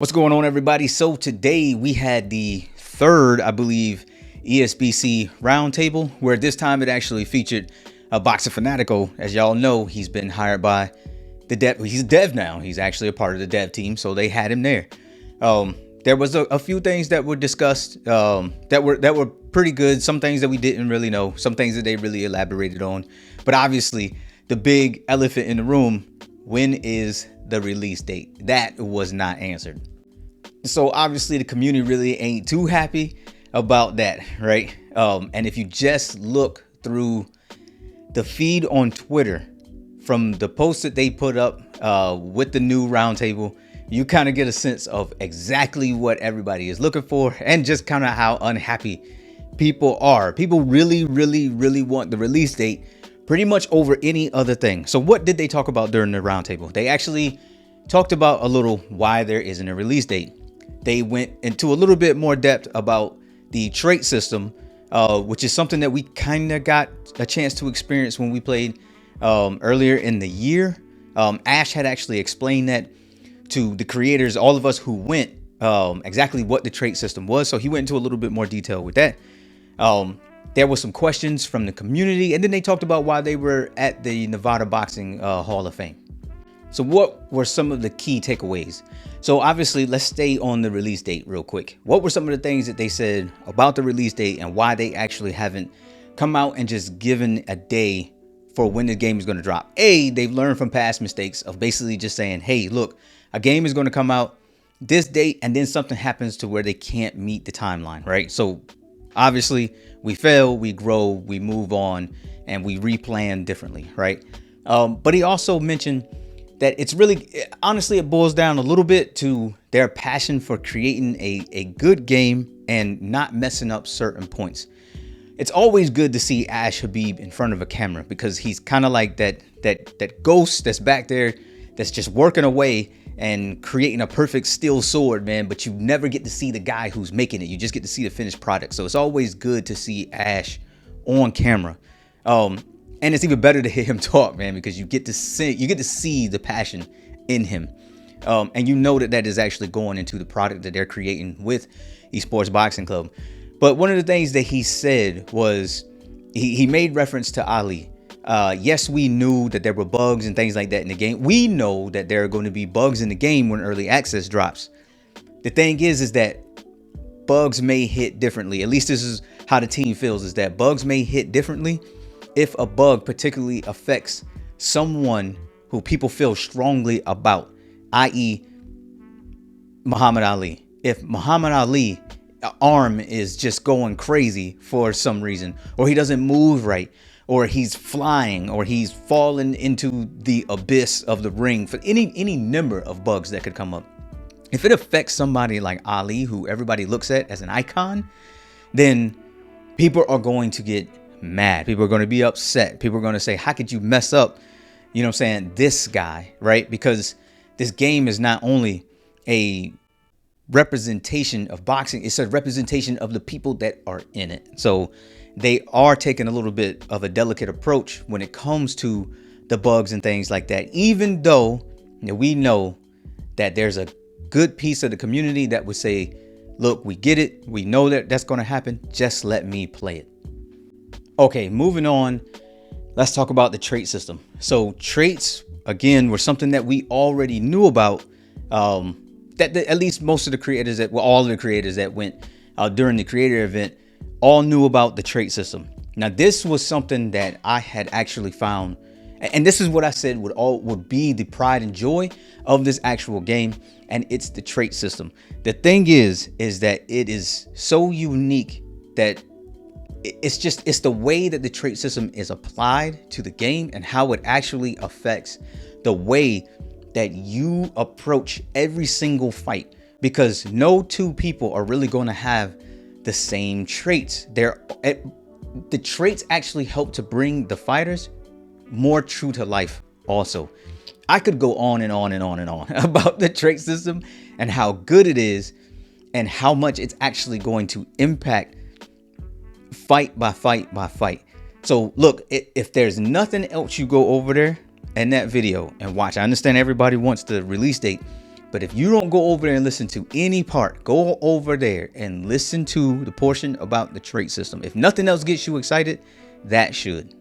What's going on, everybody? So today we had the third, I believe, ESBC Roundtable, where this time it actually featured Boxer Fanatico. As y'all know, he's been hired by the dev. He's a dev now. He's actually a part of the dev team, so they had him there. There was a few things that were discussed that were pretty good. Some things that we didn't really know. Some things that they really elaborated on. But obviously, the big elephant in the room: when is the release date? That was not answered. So obviously the community really ain't too happy about that, right? And if you just look through the feed on Twitter from the post that they put up with the new roundtable, you kind of get a sense of exactly what everybody is looking for and just kind of how unhappy people are. People really want the release date pretty much over any other thing. So what did they talk about during the roundtable? They actually talked about a little why there isn't a release date. They went into a little bit more depth about the trait system, which is something that we kind of got a chance to experience when we played earlier in the year. Ash had actually explained that to the creators, all of us who went, exactly what the trait system was. So he went into a little bit more detail with that. There were some questions from the community, and then they talked about why they were at the Nevada Boxing Hall of Fame. So what were some of the key takeaways? So obviously, let's stay on the release date real quick. What were some of the things that they said about the release date and why they actually haven't come out and just given a day for when the game is going to drop? They've learned from past mistakes of basically just saying, hey, look, a game is going to come out this date, and then something happens to where they can't meet the timeline, right? So obviously we fail, we grow, we move on, and we replan differently, right? But he also mentioned that it's really, honestly, it boils down a little bit to their passion for creating a good game and not messing up certain points. It's always good to see Ash Habib in front of a camera because he's kind of like that ghost that's back there that's just working away and creating a perfect steel sword, man. But you never get to see the guy who's making it. You just get to see the finished product. So it's always good to see Ash on camera. And it's even better to hear him talk, man, because you get to see the passion in him. And you know that is actually going into the product that they're creating with eSports Boxing Club. But one of the things that he said was he made reference to Ali. Yes, we knew that there were bugs and things like that in the game. We know that there are going to be bugs in the game when early access drops. The thing is that bugs may hit differently. At least this is how the team feels, is that bugs may hit differently if a bug particularly affects someone who people feel strongly about, i.e. Muhammad Ali. If Muhammad Ali arm is just going crazy for some reason, or he doesn't move right, or he's flying, or he's fallen into the abyss of the ring, for any number of bugs that could come up. If it affects somebody like Ali, who everybody looks at as an icon, then people are going to get mad. People are going to be upset. People are going to say, how could you mess up, you know what I'm saying, this guy, right? Because this game is not only a representation of boxing, it's a representation of the people that are in it. So they are taking a little bit of a delicate approach when it comes to the bugs and things like that, even though we know that there's a good piece of the community that would say, look, we get it, we know that that's going to happen, just let me play it. Okay, moving on, let's talk about the trait system. So traits, again, were something that we already knew about, that at least most of the creators all of the creators that went during the creator event all knew about the trait system. Now, this was something that I had actually found, and this is what I said would be the pride and joy of this actual game, and it's the trait system. The thing is that it is so unique that it's the way that the trait system is applied to the game and how it actually affects the way that you approach every single fight, because no two people are really going to have the same traits. The traits actually help to bring the fighters more true to life. Also, I could go on and on and on and on about the trait system and how good it is and how much it's actually going to impact fight by fight by fight. So look, if there's nothing else, you go over there in that video and watch. I understand everybody wants the release date, But if you don't go over there and listen to any part, go over there and listen to the portion about the trait system. If nothing else gets you excited, that should.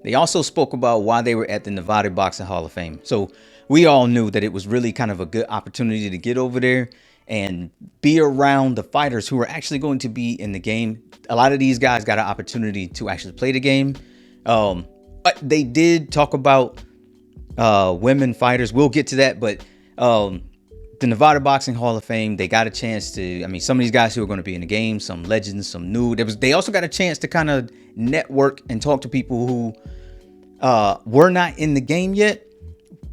They also spoke about why they were at the Nevada Boxing Hall of Fame. So we all knew that it was really kind of a good opportunity to get over there and be around the fighters who are actually going to be in the game. A lot of these guys got an opportunity to actually play the game. But they did talk about women fighters. We'll get to that. But the Nevada Boxing Hall of Fame, they got a chance to, I mean, some of these guys who are going to be in the game, some legends, some new. They also got a chance to kind of network and talk to people who were not in the game yet.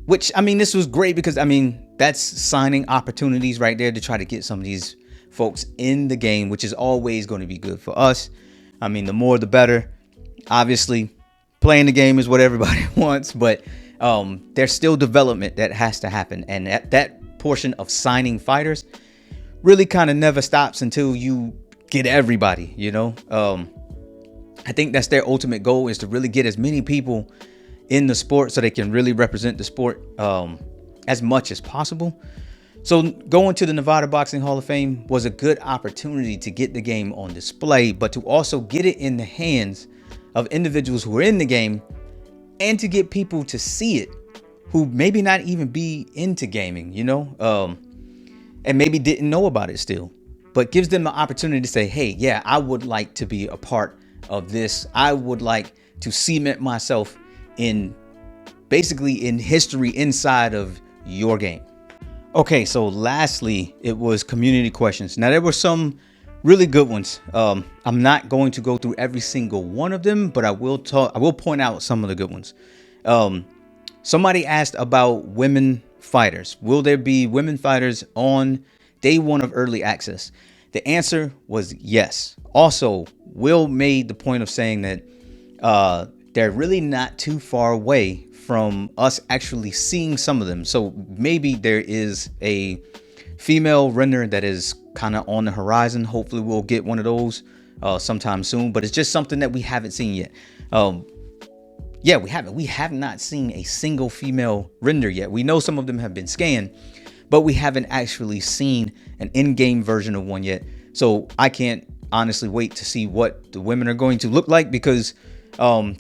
Which, I mean, this was great because, I mean, that's signing opportunities right there to try to get some of these folks in the game, which is always going to be good for us. I mean, the more the better. Obviously, playing the game is what everybody wants, but there's still development that has to happen. And that portion of signing fighters really kind of never stops until you get everybody, you know. I think that's their ultimate goal, is to really get as many people in the sport so they can really represent the sport as much as possible. So going to the Nevada Boxing Hall of Fame was a good opportunity to get the game on display, but to also get it in the hands of individuals who are in the game, and to get people to see it who maybe not even be into gaming, you know, and maybe didn't know about it still, but gives them the opportunity to say, hey, yeah, I would like to be a part of this. I would like to cement myself in basically in history inside of your game. Okay, so lastly, it was community questions. Now, there were some really good ones. I'm not going to go through every single one of them, but I will point out some of the good ones. Somebody asked about women fighters. Will there be women fighters on day one of early access? The answer was yes. Also, Will made the point of saying that they're really not too far away from us actually seeing some of them. So maybe there is a female render that is kind of on the horizon. Hopefully we'll get one of those sometime soon, but it's just something that we haven't seen yet. Yeah, we have not seen a single female render yet. We know some of them have been scanned, but we haven't actually seen an in-game version of one yet. So I can't honestly wait to see what the women are going to look like, because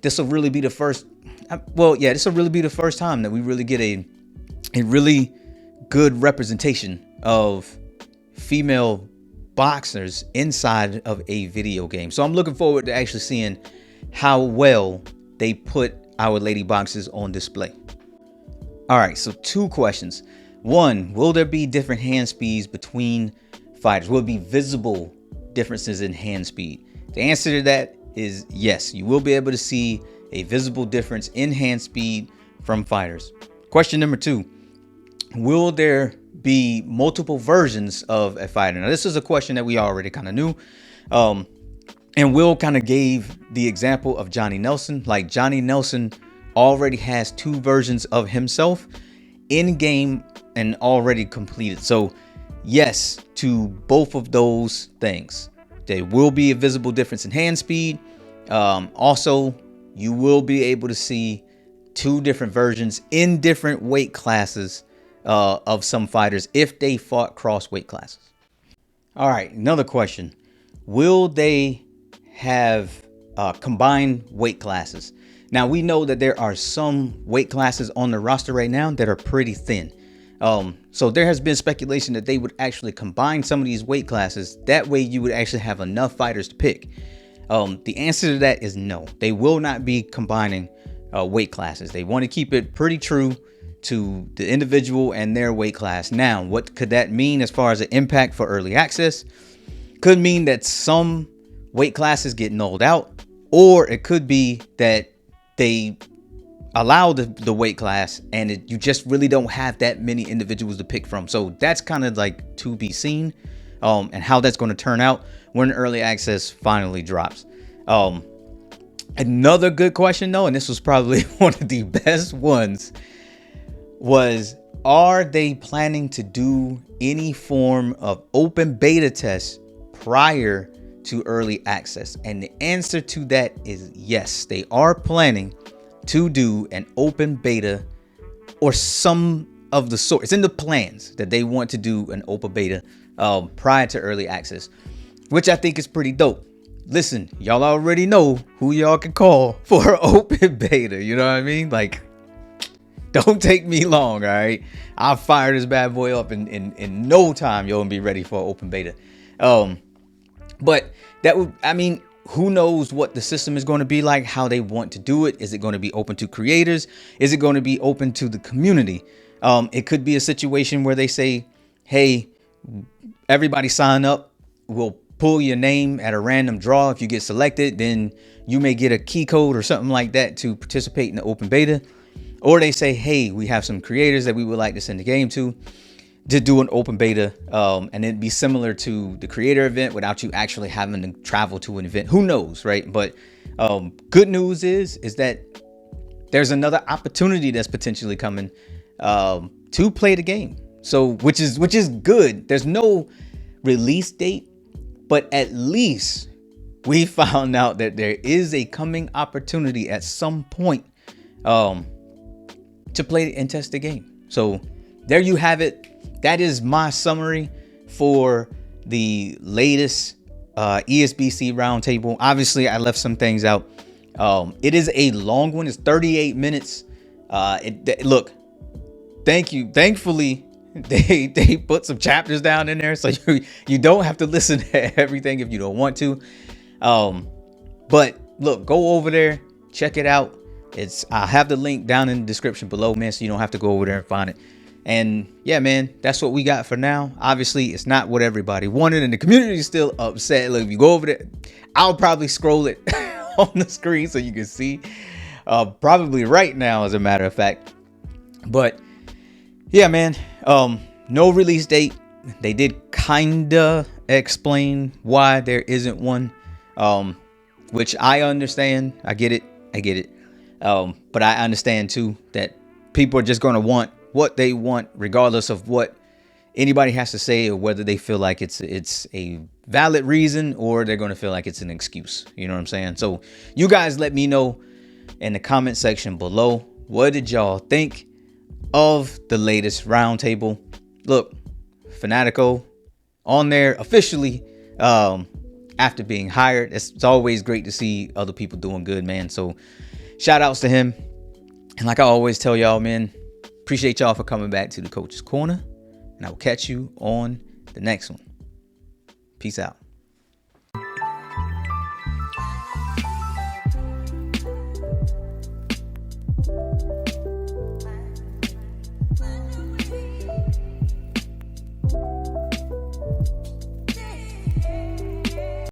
this will really be the first. This will really be the first time that we really get a really good representation of female boxers inside of a video game. So I'm looking forward to actually seeing how well they put our lady boxers on display. All right, so 2 questions. 1, will there be different hand speeds between fighters? Will it be visible differences in hand speed? The answer to that is yes. You will be able to see a visible difference in hand speed from fighters. Question number 2, will there be multiple versions of a fighter? Now, this is a question that we already kind of knew. And Will kind of gave the example of Johnny Nelson. Like, Johnny Nelson already has 2 versions of himself in game and already completed. So yes to both of those things. There will be a visible difference in hand speed. Also, you will be able to see 2 different versions in different weight classes of some fighters if they fought cross weight classes. All right, another question. Will they have combined weight classes? Now, we know that there are some weight classes on the roster right now that are pretty thin. So there has been speculation that they would actually combine some of these weight classes. That way you would actually have enough fighters to pick. The answer to that is no. They will not be combining weight classes. They want to keep it pretty true to the individual and their weight class. Now, what could that mean as far as an impact for early access? Could mean that some weight classes get nulled out, or it could be that they allow the weight class and you just really don't have that many individuals to pick from. So that's kind of like to be seen, and how that's going to turn out when early access finally drops. Another good question though, and this was probably one of the best ones, was, are they planning to do any form of open beta tests prior to early access? And the answer to that is yes. They are planning to do an open beta or some of the sort. It's in the plans that they want to do an open beta prior to early access, which I think is pretty dope. Listen, y'all already know who y'all can call for open beta. You know what I mean? Like, don't take me long, all right? I'll fire this bad boy up in no time. You'll be ready for open beta. But that would, I mean, who knows what the system is going to be like, how they want to do it. Is it going to be open to creators? Is it going to be open to the community? It could be a situation where they say, hey, everybody sign up. We'll pull your name at a random draw. If you get selected, then you may get a key code or something like that to participate in the open beta. Or they say, hey, we have some creators that we would like to send the game to do an open beta. And it'd be similar to the creator event without you actually having to travel to an event. Who knows, right? But good news is that there's another opportunity that's potentially coming to play the game. So which is good. There's no release date, but at least we found out that there is a coming opportunity at some point to play and test the game. So there you have it. That is my summary for the latest ESBC roundtable. Obviously, I left some things out. It is a long one. It's 38 minutes. Look, thank you. Thankfully, they put some chapters down in there, so you don't have to listen to everything if you don't want to. But look, go over there, check it out. I'll have the link down in the description below, man, so you don't have to go over there and find it. And yeah, man, that's what we got for now. Obviously, it's not what everybody wanted, and the community is still upset. Look, if you go over there, I'll probably scroll it on the screen so you can see. Probably right now, as a matter of fact. But yeah, man, no release date. They did kinda explain why there isn't one, which I understand. I get it. But I understand too that people are just going to want what they want, regardless of what anybody has to say, or whether they feel like it's a valid reason, or they're going to feel like it's an excuse. You know what I'm saying? So you guys let me know in the comment section below. What did y'all think of the latest roundtable? Look, Fanatico on there officially after being hired. It's always great to see other people doing good, man. So shout outs to him. And like I always tell y'all, man, appreciate y'all for coming back to the Coach's Corner. And I will catch you on the next one. Peace out.